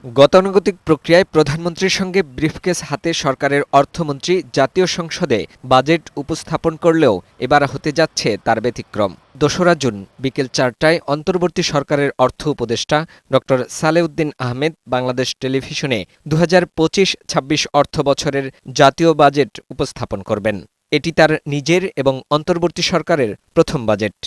গতানুগতিক প্রক্রিয়ায় প্রধানমন্ত্রীর সঙ্গে ব্রিফকেস হাতে সরকারের অর্থমন্ত্রী জাতীয় সংসদে বাজেট উপস্থাপন করলেও এবার হতে যাচ্ছে তার ব্যতিক্রম। ২রা জুন বিকেল ৪টায় অন্তর্বর্তী সরকারের অর্থ উপদেষ্টা ড সালেউদ্দিন আহমেদ বাংলাদেশ টেলিভিশনে ২০২৫-২৬ অর্থবছরের জাতীয় বাজেট উপস্থাপন করবেন। এটি তার নিজের এবং অন্তর্বর্তী সরকারের প্রথম বাজেট।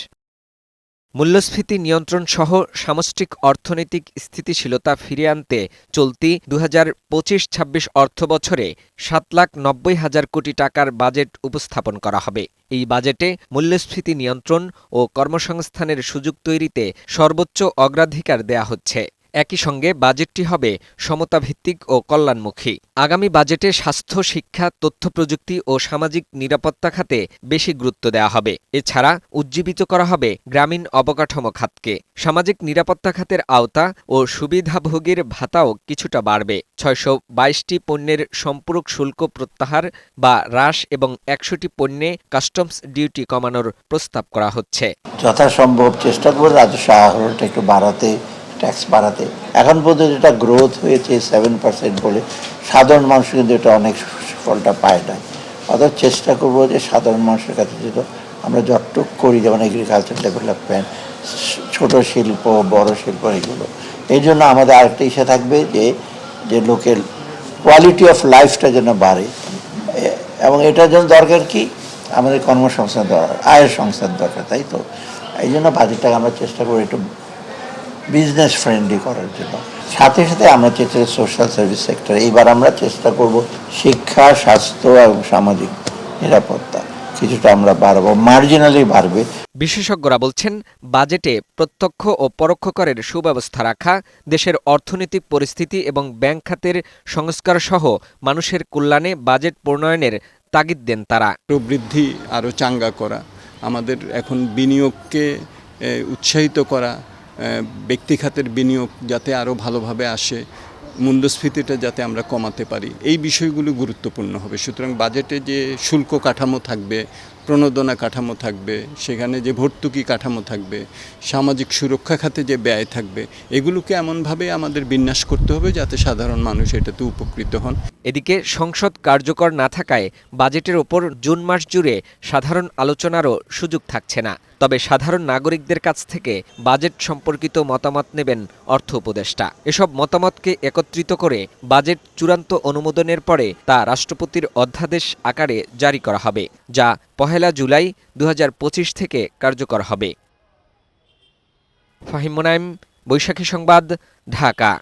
মূল্যস্ফীতি নিয়ন্ত্রণসহ সামষ্টিক অর্থনৈতিক স্থিতিশীলতা ফিরিয়ে আনতে চলতি ২০২৫-২৬ অর্থবছরে ৭,৯০,০০০ কোটি টাকার বাজেট উপস্থাপন করা হবে। এই বাজেটে মূল্যস্ফীতি নিয়ন্ত্রণ ও কর্মসংস্থানের সুযোগ তৈরিতে সর্বোচ্চ অগ্রাধিকার দেয়া হচ্ছে। একই সঙ্গে বাজেটটি হবে সমতাভিত্তিক ও কল্যাণমুখী। আগামী বাজেটে স্বাস্থ্য, শিক্ষা, তথ্যপ্রযুক্তি ও সামাজিক নিরাপত্তা খাতে বেশি গুরুত্ব দেওয়া হবে। এছাড়া উজ্জীবিত করা হবে গ্রামীণ অবকাঠামো খাতকে। সামাজিক নিরাপত্তা খাতের আওতা ও সুবিধাভোগীর ভাতাও কিছুটা বাড়বে। ৬২২টি পণ্যের সম্পূরক শুল্ক প্রত্যাহার বা হ্রাস এবং ১০০টি পণ্যে কাস্টমস ডিউটি কমানোর প্রস্তাব করা হচ্ছে। যথাসম্ভব চেষ্টা করব রাজস্ব আহরণটা একটু বাড়াতে, ট্যাক্স বাড়াতে। এখন পর্যন্ত যেটা গ্রোথ হয়েছে 7% বলে সাধারণ মানুষ কিন্তু এটা অনেক ফলটা পায় না। অর্থাৎ চেষ্টা করব যে সাধারণ মানুষের কাছে যেটা আমরা যতটুকু করি, যেমন এগ্রিকালচার ডেভেলপমেন্ট, ছোট শিল্প, বড় শিল্প, এগুলো এই জন্য আমাদের আরেকটা ইচ্ছা থাকবে যে লোকের কোয়ালিটি অফ লাইফটা যেন বাড়ে। এবং এটার জন্য দরকার কি, আমাদের কর্মসংস্থান দরকার, আয়ের সংস্থান দরকার, তাই তো? এই জন্য বাজেটটাকে আমরা চেষ্টা করি একটু বিজনেস ফ্রেন্ডলি করার জন্য। সাথে সাথে আমরা চেষ্টা করি সোশ্যাল সার্ভিস সেক্টর, এইবার আমরা চেষ্টা করব শিক্ষা, স্বাস্থ্য এবং সামাজিক নিরাপত্তা কিছুটা আমরা বাড়াবো, মার্জিনালি বাড়বে। বিশেষজ্ঞরা বলছেন, বাজেটে প্রত্যক্ষ ও পরোক্ষ করের সুব্যবস্থা রাখা, দেশের অর্থনৈতিক পরিস্থিতি এবং ব্যাংক খাতের সংস্কারসহ মানুষের কল্যাণে বাজেট প্রণয়নের তাগিদ দেন তারা। প্রবৃদ্ধি আরও চাঙ্গা করা, আমাদের এখন বিনিয়োগকে উৎসাহিত করা, ব্যক্তি খাতের বিনিয়োগ যাতে আরও ভালোভাবে আসে, মূল্যস্ফীতিটা যাতে আমরা কমাতে পারি, এই বিষয়গুলো গুরুত্বপূর্ণ হবে। সুতরাং বাজেটে যে শুল্ক কাঠামো থাকবে, প্রণোদনা কাঠামো থাকবে, সেখানে যে ভর্তুকি কাঠামো থাকবে, সামাজিক সুরক্ষা খাতে যে ব্যয় থাকবে, এগুলোকে এমনভাবে আমাদের বিন্যাস করতে হবে যাতে সাধারণ মানুষ এটাতে উপকৃত হন। এদিকে সংসদ কার্যকর না থাকায় বাজেটের ওপর জুন মাস জুড়ে সাধারণ আলোচনারও সুযোগ থাকছে না। তবে সাধারণ নাগরিকদের কাছ থেকে বাজেট সম্পর্কিত মতামত নেবেন অর্থ উপদেষ্টা। এসব মতামতকে একত্রিত করে বাজেট চূড়ান্ত অনুমোদনের পরে তা রাষ্ট্রপতির অধ্যাদেশ আকারে জারি করা হবে, যা ১ জুলাই ২০২৫ থেকে কার্যকর হবে। ফাহিম মুনাইম, বৈশাখী সংবাদ, ঢাকা।